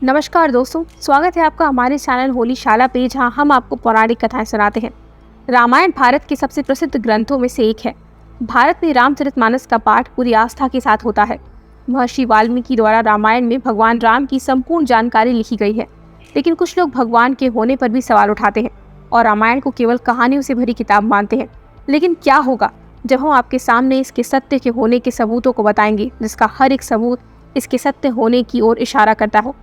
नमस्कार दोस्तों, स्वागत है आपका हमारे चैनल होली शाला पे, जहां हम आपको पौराणिक कथाएं सुनाते हैं। रामायण भारत के सबसे प्रसिद्ध ग्रंथों में से एक है। भारत में रामचरितमानस का पाठ पूरी आस्था के साथ होता है। महर्षि वाल्मीकि द्वारा रामायण में भगवान राम की संपूर्ण जानकारी लिखी गई है, लेकिन कुछ लोग भगवान के होने पर भी सवाल उठाते हैं और रामायण को केवल कहानियों से भरी किताब मानते हैं। लेकिन क्या होगा जब हम आपके सामने इसके सत्य के होने के सबूतों को बताएंगे, जिसका हर एक सबूत इसके सत्य होने की ओर इशारा करता हो।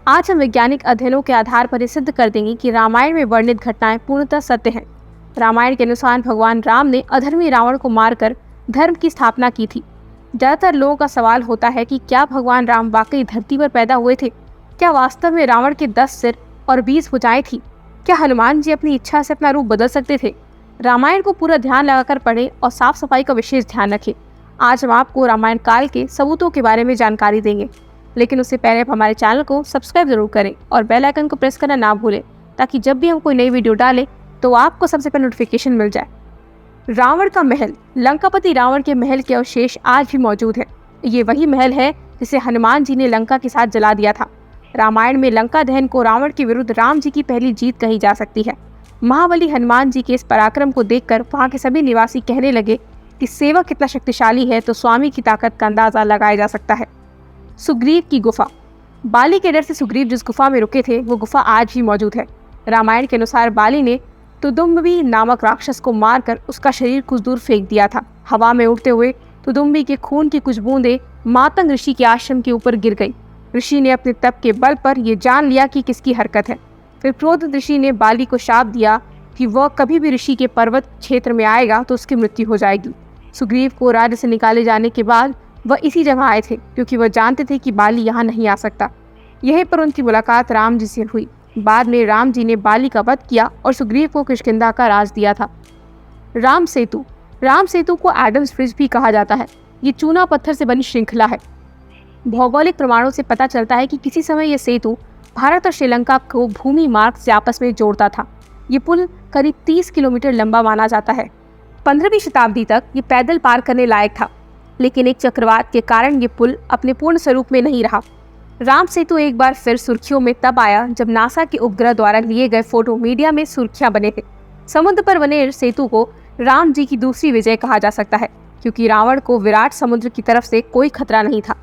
आज हम वैज्ञानिक अध्ययनों के आधार पर सिद्ध कर देंगे कि रामायण में वर्णित घटनाएं पूर्णतः सत्य हैं। रामायण के अनुसार भगवान राम ने अधर्मी रावण को मारकर धर्म की स्थापना की थी। ज्यादातर लोगों का सवाल होता है कि क्या भगवान राम वाकई धरती पर पैदा हुए थे? क्या वास्तव में रावण के 10 सिर और 20 भुजाएं थी? क्या हनुमान जी अपनी इच्छा से अपना रूप बदल सकते थे? रामायण को पूरा ध्यान लगाकर पढ़ें और साफ सफाई का विशेष ध्यान रखें। आज हम आपको रामायण काल के सबूतों के बारे में जानकारी देंगे, लेकिन उससे पहले आप हमारे चैनल को सब्सक्राइब जरूर करें और बेल आइकन को प्रेस करना ना भूलें, ताकि जब भी हम कोई नई वीडियो डालें तो आपको सबसे पहले नोटिफिकेशन मिल जाए। रावण का महल। लंकापति रावण के महल के अवशेष आज भी मौजूद है। ये वही महल है जिसे हनुमान जी ने लंका के साथ जला दिया था। रामायण में लंका दहन को रावण के विरुद्ध राम जी की पहली जीत कही जा सकती है। महाबली हनुमान जी के इस पराक्रम को देखकर वहाँ के सभी निवासी कहने लगे कि सेवक कितना शक्तिशाली है, तो स्वामी की ताकत का अंदाजा लगाया जा सकता है। सुग्रीव की गुफा। बाली के डर से सुग्रीव जिस गुफा में रुके थे, वो गुफा आज भी मौजूद है। रामायण के अनुसार बाली ने तुदुम्बी नामक राक्षस को मारकर उसका शरीर कुछ दूर फेंक दिया था। हवा में उड़ते हुए तुदुम्बी के खून की कुछ बूंदें मातंग ऋषि के आश्रम के ऊपर गिर गई। ऋषि ने अपने तप के बल पर यह जान लिया कि किसकी हरकत है। फिर क्रोधित ऋषि ने बाली को शाप दिया कि वह कभी भी ऋषि के पर्वत क्षेत्र में आएगा तो उसकी मृत्यु हो जाएगी। सुग्रीव को राज्य से निकाले जाने के बाद वह इसी जगह आए थे, क्योंकि वह जानते थे कि बाली यहाँ नहीं आ सकता। यहीं पर उनकी मुलाकात राम जी से हुई। बाद में राम जी ने बाली का वध किया और सुग्रीव को किष्किंधा का राज दिया था। राम सेतु। राम सेतु को एडम्स ब्रिज भी कहा जाता है। ये चूना पत्थर से बनी श्रृंखला है। भौगोलिक प्रमाणों से पता चलता है कि किसी समय यह सेतु भारत और श्रीलंका को भूमि मार्ग से आपस में जोड़ता था। ये पुल करीब 30 किलोमीटर लंबा माना जाता है। 15वीं शताब्दी तक ये पैदल पार करने लायक था, लेकिन एक चक्रवात के कारण ये पुल अपने पूर्ण स्वरूप में नहीं रहा। राम सेतु एक बार फिर सुर्खियों में तब आया जब नासा के उपग्रह द्वारा लिए गए फोटो मीडिया में सुर्खियां बने थे। समुद्र पर बने सेतु को राम जी की दूसरी विजय कहा जा सकता है, क्योंकि रावण को विराट समुद्र की तरफ से कोई खतरा नहीं था।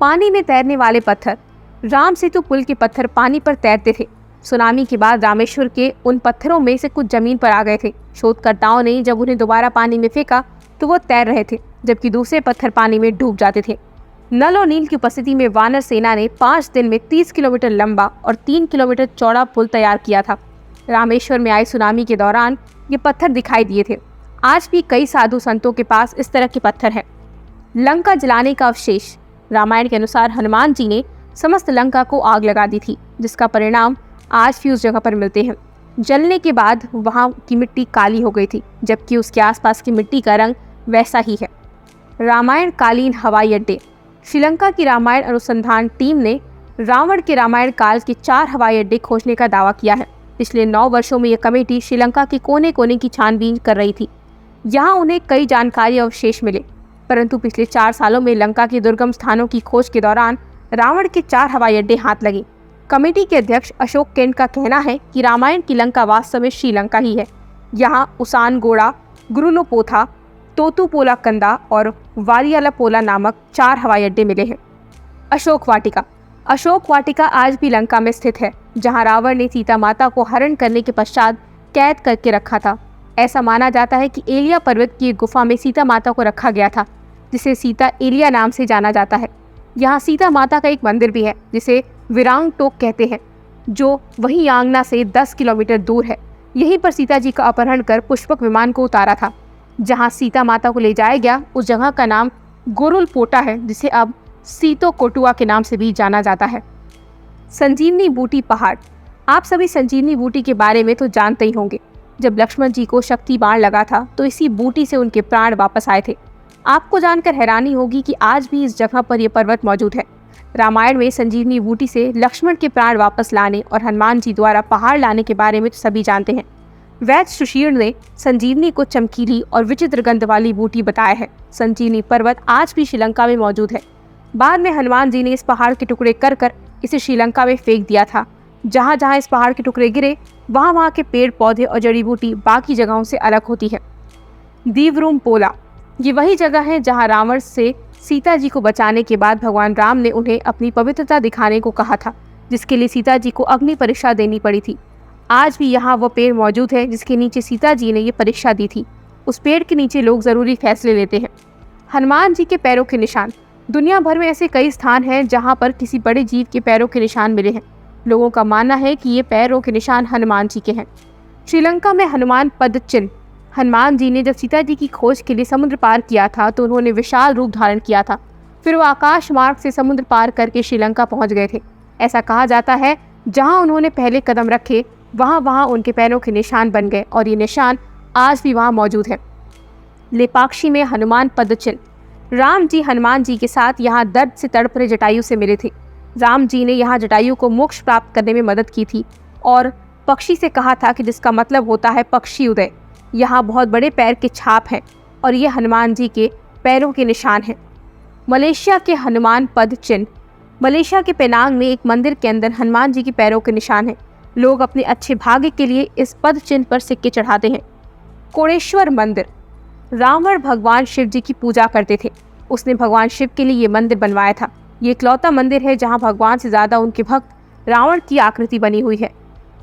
पानी में तैरने वाले पत्थर। राम सेतु पुल के पत्थर पानी पर तैरते थे। सुनामी के बाद रामेश्वर के उन पत्थरों में से कुछ जमीन पर आ गए थे। शोधकर्ताओं ने जब उन्हें दोबारा पानी में फेंका तो वो तैर रहे थे, जबकि दूसरे पत्थर पानी में डूब जाते थे। नल और नील की उपस्थिति में वानर सेना ने 5 दिन में 30 किलोमीटर लंबा और 3 किलोमीटर चौड़ा पुल तैयार किया था। रामेश्वर में आई सुनामी के दौरान ये पत्थर दिखाई दिए थे। आज भी कई साधु संतों के पास इस तरह के पत्थर हैं। लंका जलाने का अवशेष। रामायण के अनुसार हनुमान जी ने समस्त लंका को आग लगा दी थी, जिसका परिणाम आज भी उस जगह पर मिलते हैं। जलने के बाद वहाँ की मिट्टी काली हो गई थी, जबकि उसके आसपास की मिट्टी का रंग वैसा ही है। रामायण कालीन हवाई अड्डे। श्रीलंका की रामायण अनुसंधान टीम ने रावण के रामायण काल के 4 हवाई अड्डे खोजने का दावा किया है। पिछले 9 वर्षों में यह कमेटी श्रीलंका के कोने कोने की छानबीन कर रही थी। यहाँ उन्हें कई जानकारी अवशेष मिले, परंतु पिछले 4 सालों में लंका के दुर्गम स्थानों की खोज के दौरान रावण के 4 हवाई अड्डे हाथ लगे। कमेटी के अध्यक्ष अशोक केंट का कहना है कि रामायण की लंका वास्तव में श्रीलंका ही है। यहाँ उसानगोड़ा, गुरुनोपोथा, तोतुपोला कंदा और वालियालापोला नामक 4 हवाई अड्डे मिले हैं। अशोक वाटिका। अशोक वाटिका आज भी लंका में स्थित है, जहां रावण ने सीता माता को हरण करने के पश्चात कैद करके रखा था। ऐसा माना जाता है कि एलिया पर्वत की एक गुफा में सीता माता को रखा गया था, जिसे सीता एलिया नाम से जाना जाता है। यहाँ सीता माता का एक मंदिर भी है, जिसे विरांग टोक कहते हैं, जो वही यांगना से 10 किलोमीटर दूर है। यहीं पर सीता जी का अपहरण कर पुष्पक विमान को उतारा था। जहां सीता माता को ले जाया गया, उस जगह का नाम गोरुलपोटा है, जिसे अब सीतो कोटुआ के नाम से भी जाना जाता है। संजीवनी बूटी पहाड़। आप सभी संजीवनी बूटी के बारे में तो जानते ही होंगे। जब लक्ष्मण जी को शक्ति बाण लगा था तो इसी बूटी से उनके प्राण वापस आए थे। आपको जानकर हैरानी होगी कि आज भी इस जगह पर यह पर्वत मौजूद है। रामायण में संजीवनी बूटी से लक्ष्मण के प्राण वापस लाने और हनुमान जी द्वारा पहाड़ लाने के बारे में तो सभी जानते हैं। वैद्य सुशील ने संजीवनी को चमकीली और विचित्र गंध वाली बूटी बताया है। संजीवनी पर्वत आज भी श्रीलंका में मौजूद है। बाद में हनुमान जी ने इस पहाड़ के टुकड़े कर कर इसे श्रीलंका में फेंक दिया था। जहाँ जहाँ इस पहाड़ के टुकड़े गिरे वहाँ वहाँ के पेड़ पौधे और जड़ी बूटी बाकी जगहों से अलग होती है। दीवरूमपोला, ये वही जगह है जहाँ रावण से सीता जी को बचाने के बाद भगवान राम ने उन्हें अपनी पवित्रता दिखाने को कहा था, जिसके लिए सीता जी को अग्नि परीक्षा देनी पड़ी थी। आज भी यहाँ वो पेड़ मौजूद है जिसके नीचे सीता जी ने ये परीक्षा दी थी। उस पेड़ के नीचे लोग जरूरी फैसले लेते हैं। हनुमान जी के पैरों के निशान। दुनिया भर में ऐसे कई स्थान हैं जहाँ पर किसी बड़े जीव के पैरों के निशान मिले हैं। लोगों का मानना है कि ये पैरों के निशान हनुमान जी के हैं। श्रीलंका में हनुमान पद चिन्ह। हनुमान जी ने जब सीता जी की खोज के लिए समुद्र पार किया था तो उन्होंने विशाल रूप धारण किया था। फिर वो आकाश मार्ग से समुद्र पार करके श्रीलंका पहुंच गए थे। ऐसा कहा जाता है जहां उन्होंने पहले कदम रखे वहां वहां उनके पैरों के निशान बन गए और ये निशान आज भी वहां मौजूद है। लेपाक्षी में हनुमान पद चिन्ह। राम जी हनुमान जी के साथ यहाँ दर्द से तड़प रहे जटायु से मिले थे। राम जी ने यहाँ जटायु को मोक्ष प्राप्त करने में मदद की थी और पक्षी से कहा था कि जिसका मतलब होता है पक्षी उदय। यहाँ बहुत बड़े पैर के छाप हैं और ये हनुमान जी के पैरों के निशान हैं। मलेशिया के हनुमान पद चिन्ह। मलेशिया के पेनांग में एक मंदिर के अंदर हनुमान जी के पैरों के निशान हैं। लोग अपने अच्छे भाग्य के लिए इस पद चिन्ह पर सिक्के चढ़ाते हैं। कोणेश्वर मंदिर। रावण भगवान शिव जी की पूजा करते थे। उसने भगवान शिव के लिए ये मंदिर बनवाया था। ये इकलौता मंदिर है जहाँ भगवान से ज़्यादा उनके भक्त रावण की आकृति बनी हुई है।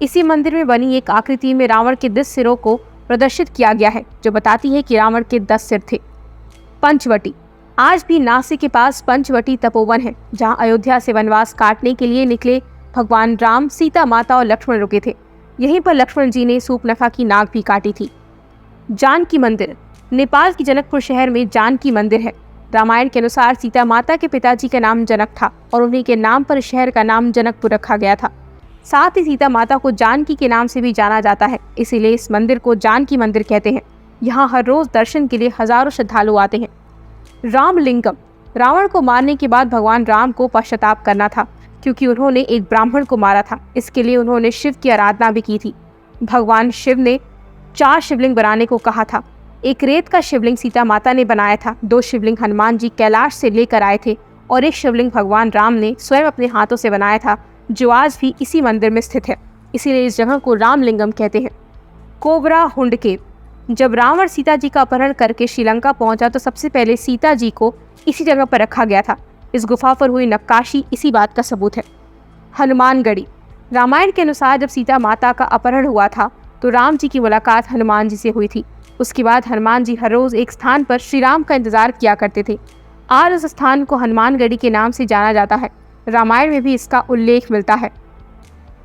इसी मंदिर में बनी एक आकृति में रावण के 10 सिरों को प्रदर्शित किया गया है, जो बताती है कि रावण के 10 सिर थे। पंचवटी। आज भी नासिक के पास पंचवटी तपोवन है, जहाँ अयोध्या से वनवास काटने के लिए निकले भगवान राम, सीता माता और लक्ष्मण रुके थे। यहीं पर लक्ष्मण जी ने सूर्पनखा की नाक भी काटी थी। जानकी मंदिर। नेपाल के जनकपुर शहर में जानकी मंदिर है। रामायण के अनुसार सीता माता के पिताजी का नाम जनक था और उन्हीं के नाम पर शहर का नाम जनकपुर रखा गया था। साथ ही सीता माता को जानकी के नाम से भी जाना जाता है, इसीलिए इस मंदिर को जानकी मंदिर कहते हैं। यहाँ हर रोज दर्शन के लिए हजारों श्रद्धालु आते हैं। रामलिंगम। रावण को मारने के बाद भगवान राम को पश्चाताप करना था, क्योंकि उन्होंने एक ब्राह्मण को मारा था। इसके लिए उन्होंने शिव की आराधना भी की थी। भगवान शिव ने 4 शिवलिंग बनाने को कहा था। एक रेत का शिवलिंग सीता माता ने बनाया था, 2 शिवलिंग हनुमान जी कैलाश से लेकर आए थे और एक शिवलिंग भगवान राम ने स्वयं अपने हाथों से बनाया था, जो आज भी इसी मंदिर में स्थित है। इसीलिए इस जगह को रामलिंगम कहते हैं। कोबरा हुंड केव। जब रावण सीता जी का अपहरण करके श्रीलंका पहुंचा तो सबसे पहले सीता जी को इसी जगह पर रखा गया था। इस गुफा पर हुई नक्काशी इसी बात का सबूत है। हनुमानगढ़ी। रामायण के अनुसार जब सीता माता का अपहरण हुआ था तो राम जी की मुलाकात हनुमान जी से हुई थी। उसके बाद हनुमान जी हर रोज एक स्थान पर श्री राम का इंतजार किया करते थे। आज उस स्थान को हनुमानगढ़ी के नाम से जाना जाता है। रामायण में भी इसका उल्लेख मिलता है।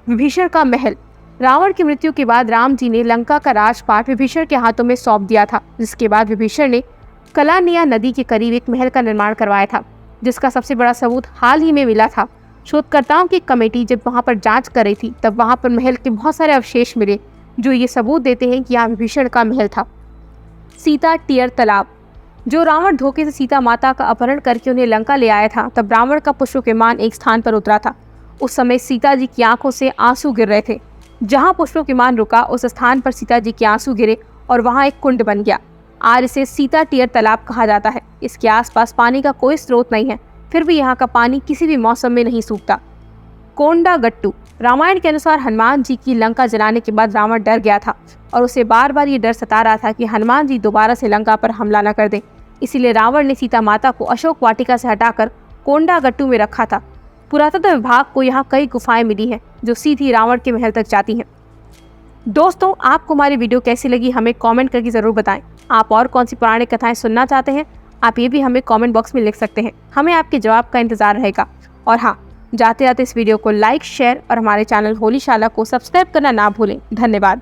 विभीषण का महल। रावण की मृत्यु के बाद राम जी ने लंका का राजपाट विभीषण के हाथों में सौंप दिया था, जिसके बाद विभीषण ने कलानिया नदी के करीब एक महल का निर्माण करवाया था, जिसका सबसे बड़ा सबूत हाल ही में मिला था। शोधकर्ताओं की कमेटी जब वहां पर जांच कर रही थी तब वहां पर महल के बहुत सारे अवशेष मिले, जो ये सबूत देते हैं कि यहाँ विभीषण का महल था। सीता टीयर तालाब। जो रावण धोखे से सीता माता का अपहरण करके उन्हें लंका ले आया था, तब रावण का पुष्प विमान एक स्थान पर उतरा था। उस समय सीता जी की आंखों से आंसू गिर रहे थे। जहां पुष्प विमान रुका उस स्थान पर सीता जी के आंसू गिरे और वहां एक कुंड बन गया। आज इसे सीता टीयर तालाब कहा जाता है। इसके आसपास पानी का कोई स्रोत नहीं है, फिर भी यहाँ का पानी किसी भी मौसम में नहीं सूखता। कोंडागट्टू। रामायण के अनुसार हनुमान जी की लंका जलाने के बाद रावण डर गया था और उसे बार बार ये डर सता रहा था कि हनुमान जी दोबारा से लंका पर हमला न कर दें। इसीलिए रावण ने सीता माता को अशोक वाटिका से हटाकर कोंडागट्टू में रखा था। पुरातत्व विभाग को यहाँ कई गुफाएं मिली हैं जो सीधी रावण के महल तक जाती हैं। दोस्तों, आपको हमारी वीडियो कैसी लगी हमें कमेंट करके ज़रूर बताएं। आप और कौन सी पुरानी कथाएं सुनना चाहते हैं आप ये भी हमें कमेंट बॉक्स में लिख सकते हैं। हमें आपके जवाब का इंतज़ार रहेगा। और हाँ, जाते जाते इस वीडियो को लाइक, शेयर और हमारे चैनल होलीशाला को सब्सक्राइब करना ना भूलें। धन्यवाद।